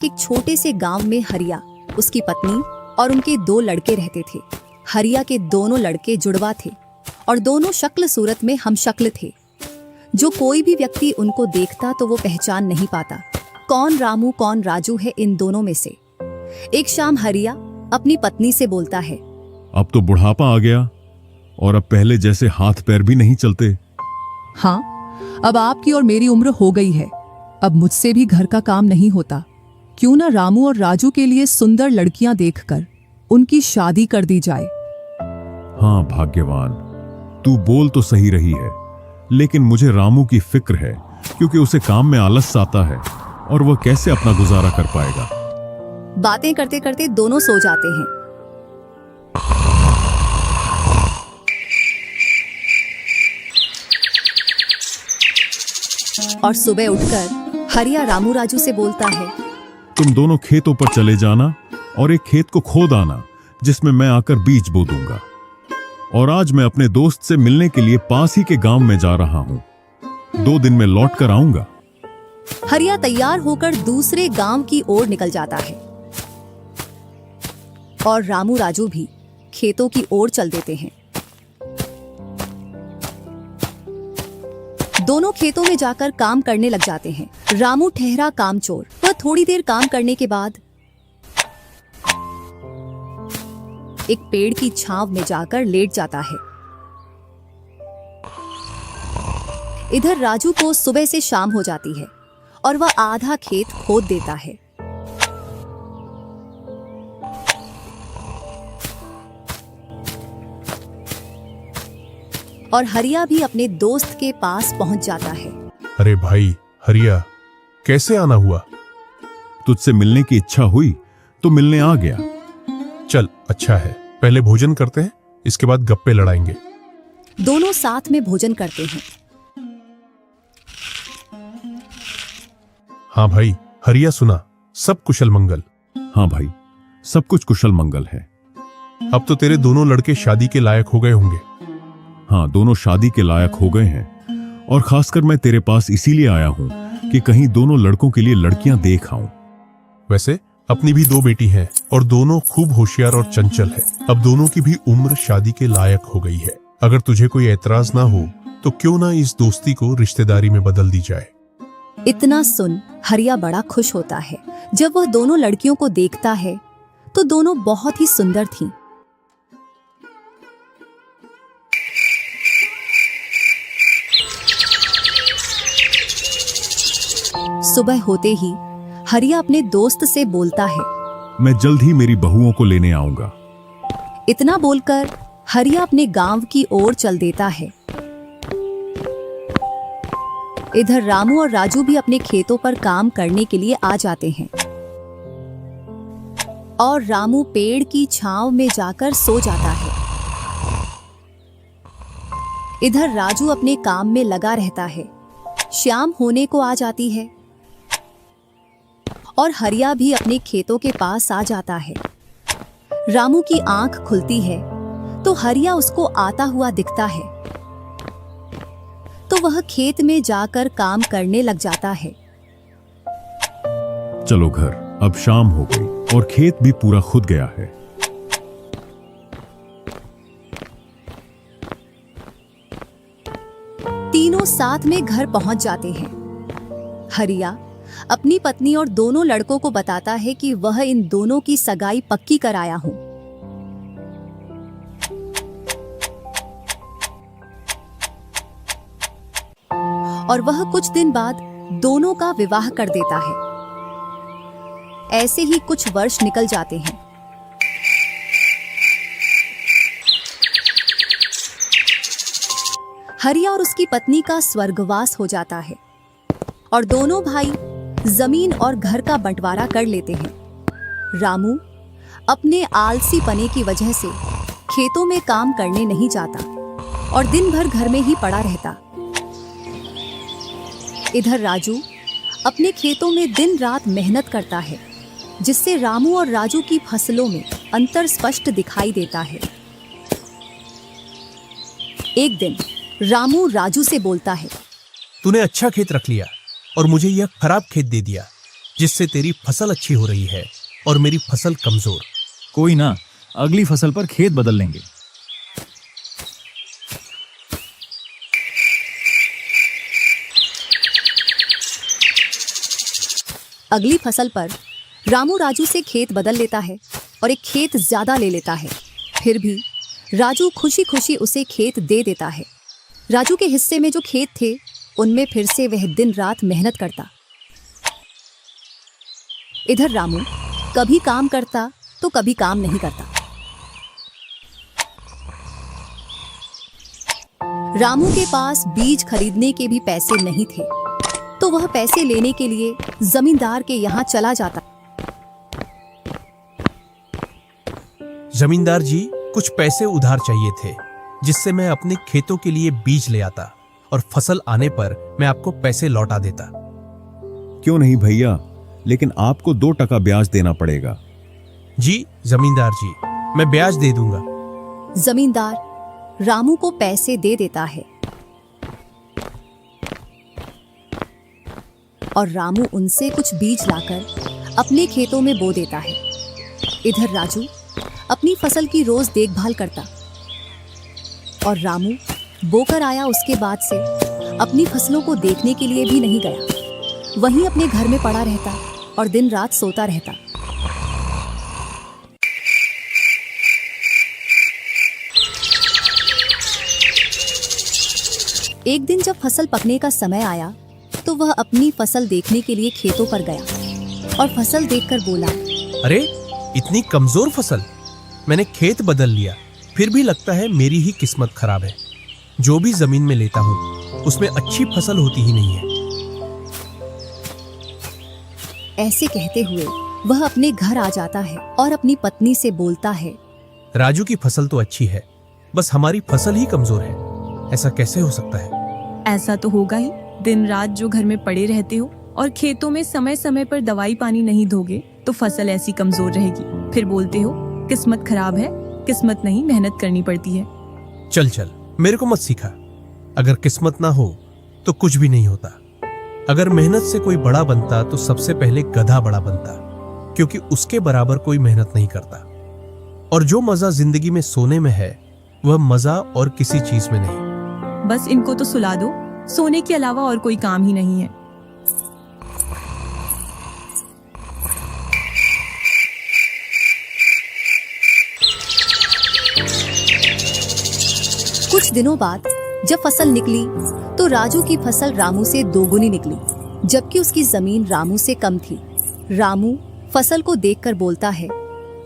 एक छोटे से गांव में हरिया, उसकी पत्नी और उनके 2 लड़के रहते थे। हरिया के दोनों लड़के जुड़वा थे और दोनों शक्ल सूरत में हमशक्ल थे। जो कोई भी व्यक्ति उनको देखता तो वो पहचान नहीं पाता कौन रामू कौन राजू है इन दोनों में से। एक शाम हरिया अपनी पत्नी से बोलता है, अब तो बुढ़ापा आ गया और अब पहले जैसे हाथ पैर भी नहीं चलते। हाँ, अब आपकी और मेरी उम्र हो गई है। अब मुझसे भी घर का काम नहीं होता। क्यों ना रामू और राजू के लिए सुंदर लड़कियां देखकर उनकी शादी कर दी जाए। हाँ भाग्यवान, तू बोल तो सही रही है, लेकिन मुझे रामू की फिक्र है क्योंकि उसे काम में आलस आता है और वह कैसे अपना गुजारा कर पाएगा। बातें करते करते दोनों सो जाते हैं। और सुबह उठकर हरिया रामू राजू से बोलता है, तुम दोनों खेतों पर चले जाना और एक खेत को खोद आना जिसमें मैं आकर बीज बो दूंगा। और आज मैं अपने दोस्त से मिलने के लिए पास ही के गांव में जा रहा हूं। 2 दिन में लौट कर आऊंगा। हरिया तैयार होकर दूसरे गांव की ओर निकल जाता है और रामू राजू भी खेतों की ओर चल देते हैं। दोनों खेतों में जाकर काम करने लग जाते हैं। रामू ठहरा कामचोर। वह थोड़ी देर काम करने के बाद एक पेड़ की छांव में जाकर लेट जाता है। इधर राजू को सुबह से शाम हो जाती है और वह आधा खेत खोद देता है। और हरिया भी अपने दोस्त के पास पहुंच जाता है। अरे भाई हरिया, कैसे आना हुआ? तुझसे मिलने की इच्छा हुई तो मिलने आ गया। चल अच्छा है, पहले भोजन करते हैं, इसके बाद गप्पे लड़ाएंगे। दोनों साथ में भोजन करते हैं। हाँ भाई हरिया, सुना सब कुशल मंगल? हाँ भाई, सब कुछ कुशल मंगल है। अब तो तेरे दोनों लड़के शादी के लायक हो गए होंगे। हाँ, दोनों शादी के लायक हो गए हैं और खासकर मैं तेरे पास इसीलिए आया हूं कि कहीं दोनों लड़कों के लिए लड़कियां देख आऊं। वैसे अपनी भी 2 बेटी हैं और दोनों खूब होशियार और चंचल है। अब दोनों की भी उम्र शादी के लायक हो गई है। अगर तुझे कोई एतराज ना हो तो क्यों ना इस दोस्ती को रिश्तेदारी में बदल दी जाए। इतना सुन हरिया बड़ा खुश होता है। जब वह दोनों लड़कियों को देखता है तो दोनों बहुत ही सुंदर थीं। सुबह होते ही हरिया अपने दोस्त से बोलता है, मैं जल्द ही मेरी बहुओं को लेने आऊंगा। इतना बोलकर हरिया अपने गांव की ओर चल देता है। इधर रामू और राजू भी अपने खेतों पर काम करने के लिए आ जाते हैं और रामू पेड़ की छांव में जाकर सो जाता है। इधर राजू अपने काम में लगा रहता है। शाम होने को आ जाती है और हरिया भी अपने खेतों के पास आ जाता है। रामू की आंख खुलती है तो हरिया उसको आता हुआ दिखता है, तो वह खेत में जाकर काम करने लग जाता है। चलो घर, अब शाम हो गई और खेत भी पूरा खुद गया है। तीनों साथ में घर पहुंच जाते हैं। हरिया अपनी पत्नी और दोनों लड़कों को बताता है कि वह इन दोनों की सगाई पक्की कराया हूं। और वह कुछ दिन बाद दोनों का विवाह कर देता है। ऐसे ही कुछ वर्ष निकल जाते हैं। हरिया और उसकी पत्नी का स्वर्गवास हो जाता है और दोनों भाई जमीन और घर का बंटवारा कर लेते हैं। रामू अपने आलसी पने की वजह से खेतों में काम करने नहीं जाता और दिन भर घर में ही पड़ा रहता। इधर राजू अपने खेतों में दिन रात मेहनत करता है, जिससे रामू और राजू की फसलों में अंतर स्पष्ट दिखाई देता है। एक दिन रामू राजू से बोलता है, तूने अच्छा खेत रख लिया और मुझे यह खराब खेत दे दिया। जिससे तेरी फसल अच्छी हो रही है और मेरी फसल कमजोर। कोई ना, अगली फसल पर खेत बदल लेंगे। अगली फसल पर रामू राजू से खेत बदल लेता है और एक खेत ज्यादा ले लेता है। फिर भी राजू खुशी खुशी उसे खेत दे देता है। राजू के हिस्से में जो खेत थे उनमें फिर से वह दिन रात मेहनत करता। इधर रामू कभी काम करता तो कभी काम नहीं करता। रामू के पास बीज खरीदने के भी पैसे नहीं थे, तो वह पैसे लेने के लिए जमींदार के यहाँ चला जाता। जमींदार जी, कुछ पैसे उधार चाहिए थे, जिससे मैं अपने खेतों के लिए बीज ले आता और फसल आने पर मैं आपको पैसे लौटा देता। क्यों नहीं भैया, लेकिन आपको 2% ब्याज देना पड़ेगा। जी जमींदार जी, मैं ब्याज दे दूंगा। जमींदार रामू को पैसे दे देता है और रामू उनसे कुछ बीज लाकर अपने खेतों में बो देता है। इधर राजू अपनी फसल की रोज देखभाल करता और रामू बोकर आया उसके बाद से अपनी फसलों को देखने के लिए भी नहीं गया। वहीं अपने घर में पड़ा रहता और दिन रात सोता रहता। एक दिन जब फसल पकने का समय आया तो वह अपनी फसल देखने के लिए खेतों पर गया और फसल देखकर बोला, अरे इतनी कमजोर फसल! मैंने खेत बदल लिया, फिर भी लगता है मेरी ही किस्मत खराब है। जो भी जमीन में लेता हूँ उसमें अच्छी फसल होती ही नहीं है। ऐसे कहते हुए वह अपने घर आ जाता है और अपनी पत्नी से बोलता है, राजू की फसल तो अच्छी है, बस हमारी फसल ही कमजोर है। ऐसा कैसे हो सकता है? ऐसा तो होगा ही। दिन रात जो घर में पड़े रहते हो और खेतों में समय समय पर दवाई पानी नहीं दोगे तो फसल ऐसी कमजोर रहेगी। फिर बोलते हो किस्मत खराब है। किस्मत नहीं, मेहनत करनी पड़ती है। चल चल, मेरे को मत सिखा। अगर किस्मत ना हो तो कुछ भी नहीं होता। अगर मेहनत से कोई बड़ा बनता तो सबसे पहले गधा बड़ा बनता, क्योंकि उसके बराबर कोई मेहनत नहीं करता। और जो मजा जिंदगी में सोने में है वह मजा और किसी चीज में नहीं। बस इनको तो सुला दो, सोने के अलावा और कोई काम ही नहीं है। कुछ दिनों बाद जब फसल निकली तो राजू की फसल रामू से दोगुनी निकली, जबकि उसकी जमीन रामू से कम थी। रामू फसल को देखकर बोलता है,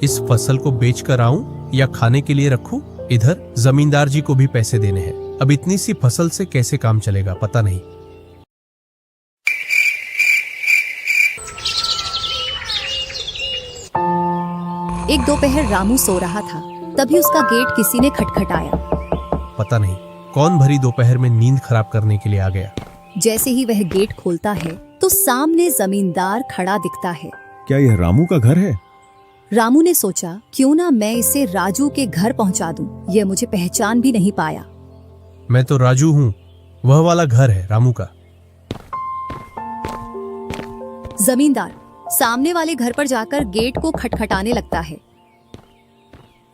इस फसल को बेच कर आऊं या खाने के लिए रखूं? इधर जमींदार जी को भी पैसे देने हैं। अब इतनी सी फसल से कैसे काम चलेगा पता नहीं। एक दोपहर रामू सो रहा था, तभी उसका गेट किसी ने खटखटाया। पता नहीं कौन भरी दोपहर में नींद खराब करने के लिए आ गया। जैसे ही वह गेट खोलता है तो सामने जमींदार खड़ा दिखता है। क्या यह रामू का घर है? रामू ने सोचा, क्यों ना मैं इसे राजू के घर पहुंचा दूं। यह मुझे पहचान भी नहीं पाया। मैं तो राजू हूँ, वह वाला घर है रामू का। जमींदार सामने वाले घर पर जाकर गेट को खटखटाने लगता है।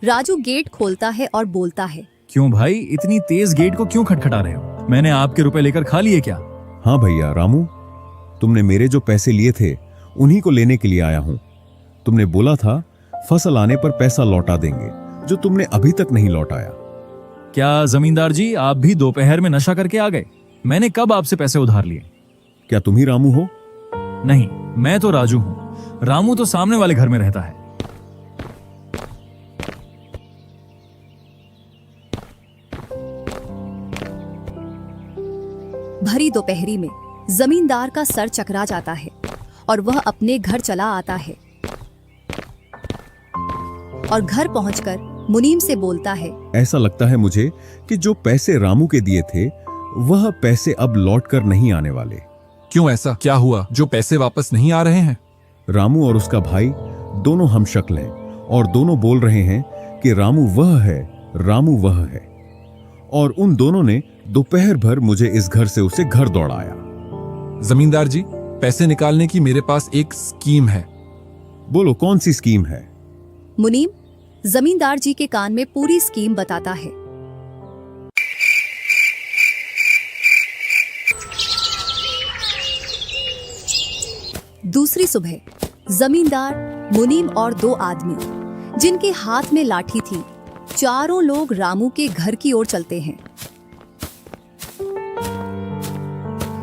राजू गेट खोलता है और बोलता है, क्यों भाई, इतनी तेज गेट को क्यों खटखटा रहे हो? मैंने आपके रुपए लेकर खा लिए क्या? हाँ भैया रामू, तुमने मेरे जो पैसे लिए थे उन्हीं को लेने के लिए आया हूँ। तुमने बोला था फसल आने पर पैसा लौटा देंगे, जो तुमने अभी तक नहीं लौटाया। क्या जमींदार जी, आप भी दोपहर में नशा करके आ गए? मैंने कब आपसे पैसे उधार लिए? क्या तुम ही रामू हो? नहीं, मैं तो राजू हूँ। रामू तो सामने वाले घर में रहता है। भरी दोपहरी में जमींदार का सर चकरा जाता है और वह अपने घर चला आता है और घर पहुंचकर मुनीम से बोलता है, ऐसा लगता है मुझे कि जो पैसे रामू के दिए थे वह पैसे अब लौट कर नहीं आने वाले। क्यों, ऐसा क्या हुआ जो पैसे वापस नहीं आ रहे हैं? रामू और उसका भाई दोनों हमशक्ल हैं और दोनों बोल रहे हैं कि रामू वह है, रामू वह है। और उन दोनों ने दोपहर भर मुझे इस घर से उसे घर दौड़ाया। जमींदार जी, पैसे निकालने की मेरे पास एक स्कीम है। बोलो कौन सी स्कीम है? मुनीम जमींदार जी के कान में पूरी स्कीम बताता है। दूसरी सुबह जमींदार, मुनीम और दो आदमी जिनके हाथ में लाठी थी, चारों लोग रामू के घर की ओर चलते हैं।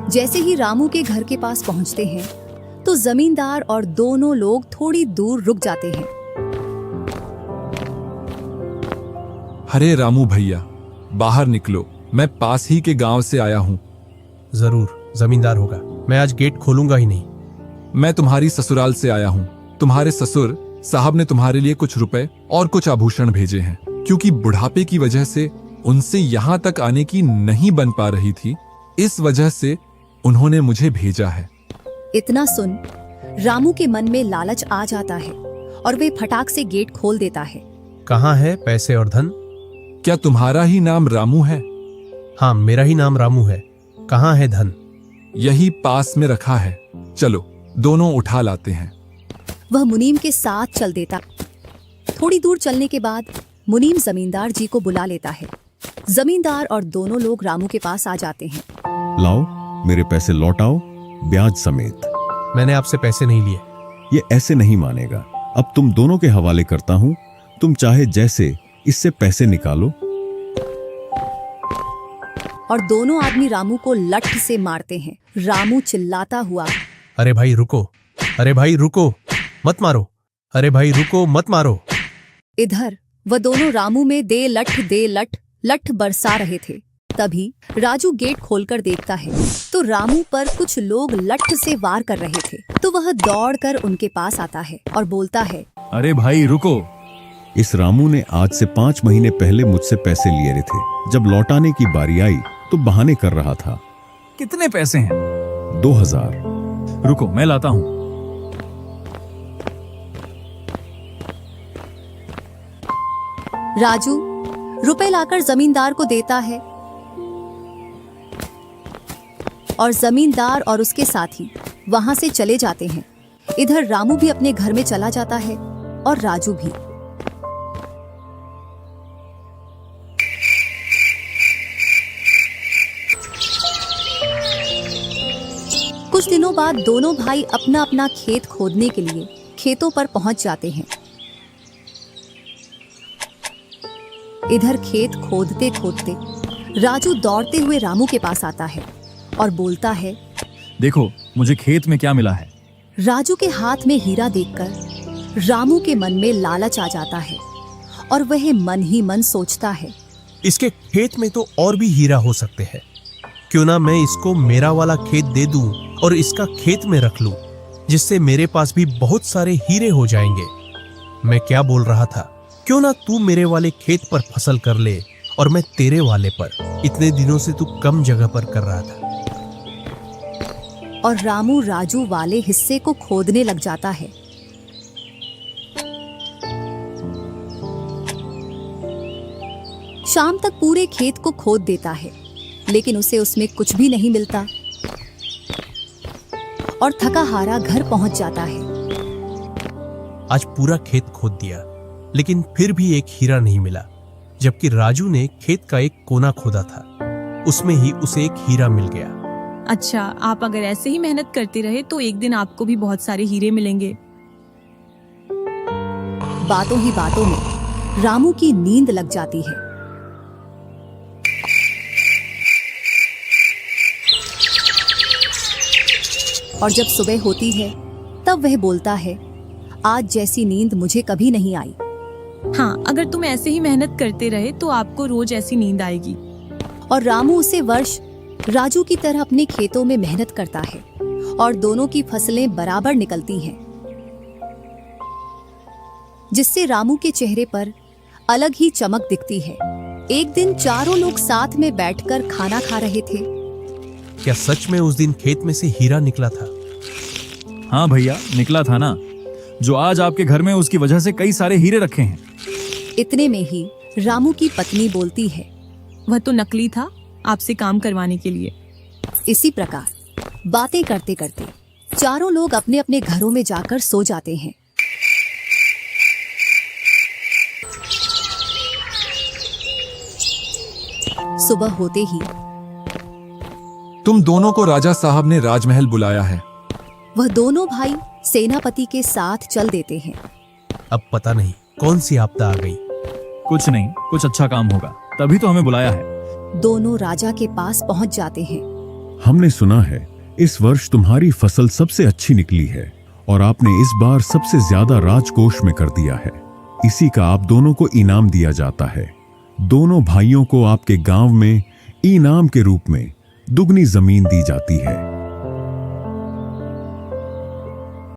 जैसे ही रामू के घर के पास पहुंचते हैं तो जमींदार और दोनों लोग थोड़ी दूर रुक जाते हैं। अरे रामू भैया, बाहर निकलो, मैं पास ही के गांव से आया हूँ। जरूर जमींदार होगा, मैं आज गेट खोलूंगा ही नहीं। मैं तुम्हारी ससुराल से आया हूँ। तुम्हारे ससुर साहब ने तुम्हारे लिए कुछ रुपए और कुछ आभूषण भेजे हैं, क्योंकि बुढ़ापे की वजह से उनसे यहाँ तक आने की नहीं बन पा रही थी, इस वजह से उन्होंने मुझे भेजा है। इतना सुन रामू के मन में लालच आ जाता है और वे फटाक से गेट खोल देता है। कहाँ है पैसे और धन? क्या तुम्हारा ही नाम रामू है? हाँ, मेरा ही नाम रामू है। कहाँ है धन? यही पास में रखा है, चलो दोनों उठा लाते हैं। वह मुनीम के साथ चल देता। थोड़ी दूर चलने के बाद मुनीम जमींदार जी को बुला लेता है। जमींदार और दोनों लोग रामू के पास आ जाते हैं। लाओ मेरे पैसे लौटाओ, ब्याज समेत। मैंने आपसे पैसे नहीं लिए। ये ऐसे नहीं मानेगा। अब तुम दोनों के हवाले करता हूं, तुम चाहे जैसे इससे पैसे निकालो। और दोनों आदमी रामू को लठ से मारते हैं। रामू चिल्लाता हुआ, अरे भाई रुको, अरे भाई रुको, मत मारो, अरे भाई रुको, मत मारो। इधर वह दोनों रामू में दे लठ लठ बरसा रहे थे। तभी राजू गेट खोलकर देखता है तो रामू पर कुछ लोग लठ से वार कर रहे थे। तो वह दौड़कर उनके पास आता है और बोलता है, अरे भाई रुको। इस रामू ने आज से 5 महीने पहले मुझसे पैसे लिए थे। जब लौटाने की बारी आई तो बहाने कर रहा था। कितने पैसे हैं? 2000। रुको मैं लाता हूँ। राजू रुपए लाकर जमींदार को देता है और जमींदार और उसके साथी वहां से चले जाते हैं। इधर रामू भी अपने घर में चला जाता है और राजू भी। कुछ दिनों बाद दोनों भाई अपना अपना खेत खोदने के लिए खेतों पर पहुंच जाते हैं। इधर खेत खोदते खोदते राजू दौड़ते हुए रामू के पास आता है और बोलता है, देखो मुझे खेत में क्या मिला है। राजू के हाथ में हीरा देखकर रामू के मन में लालच आ जाता है और वह मन ही मन सोचता है, इसके खेत में तो और भी हीरा हो सकते हैं। क्यों ना मैं इसको मेरा वाला खेत दे दूं और इसका खेत में रख लूं, जिससे मेरे पास भी बहुत सारे हीरे हो जाएंगे। मैं क्या बोल रहा था, क्यों ना तू मेरे वाले खेत पर फसल कर ले और मैं तेरे वाले पर। इतने दिनों से तू कम जगह पर कर रहा था। और रामू राजू वाले हिस्से को खोदने लग जाता है। शाम तक पूरे खेत को खोद देता है, लेकिन उसे उसमें कुछ भी नहीं मिलता और थका हारा घर पहुंच जाता है। आज पूरा खेत खोद दिया, लेकिन फिर भी एक हीरा नहीं मिला। जबकि राजू ने खेत का एक कोना खोदा था, उसमें ही उसे एक हीरा मिल गया। अच्छा, आप अगर ऐसे ही मेहनत करते रहे तो एक दिन आपको भी बहुत सारे हीरे मिलेंगे। बातों ही बातों में रामू की नींद लग जाती है। और जब सुबह होती है तब वह बोलता है, आज जैसी नींद मुझे कभी नहीं आई। हाँ, अगर तुम ऐसे ही मेहनत करते रहे तो आपको रोज ऐसी नींद आएगी। और रामू उसे वर्ष राजू की तरह अपने खेतों में मेहनत करता है और दोनों की फसलें बराबर निकलती हैं, जिससे रामू के चेहरे पर अलग ही चमक दिखती है। एक दिन चारों लोग साथ में बैठकर खाना खा रहे थे। क्या सच में उस दिन खेत में से हीरा निकला था? हाँ भैया, निकला था ना। जो आज आपके घर में उसकी वजह से कई सारे हीरे रखे हैं। इतने में ही रामू की पत्नी बोलती है, वह तो नकली था, आपसे काम करवाने के लिए। इसी प्रकार बातें करते करते चारों लोग अपने अपने घरों में जाकर सो जाते हैं। सुबह होते ही तुम दोनों को राजा साहब ने राजमहल बुलाया है। वह दोनों भाई सेनापति के साथ चल देते हैं। अब पता नहीं कौन सी आपदा आ गई। कुछ नहीं, कुछ अच्छा काम होगा, तभी तो हमें बुलाया है। दोनों राजा के पास पहुंच जाते हैं। हमने सुना है इस वर्ष तुम्हारी फसल सबसे अच्छी निकली है और आपने इस बार सबसे ज्यादा राजकोष में कर दिया है। इसी का आप दोनों को इनाम दिया जाता है। दोनों भाइयों को आपके गांव में इनाम के रूप में दुगनी जमीन दी जाती है।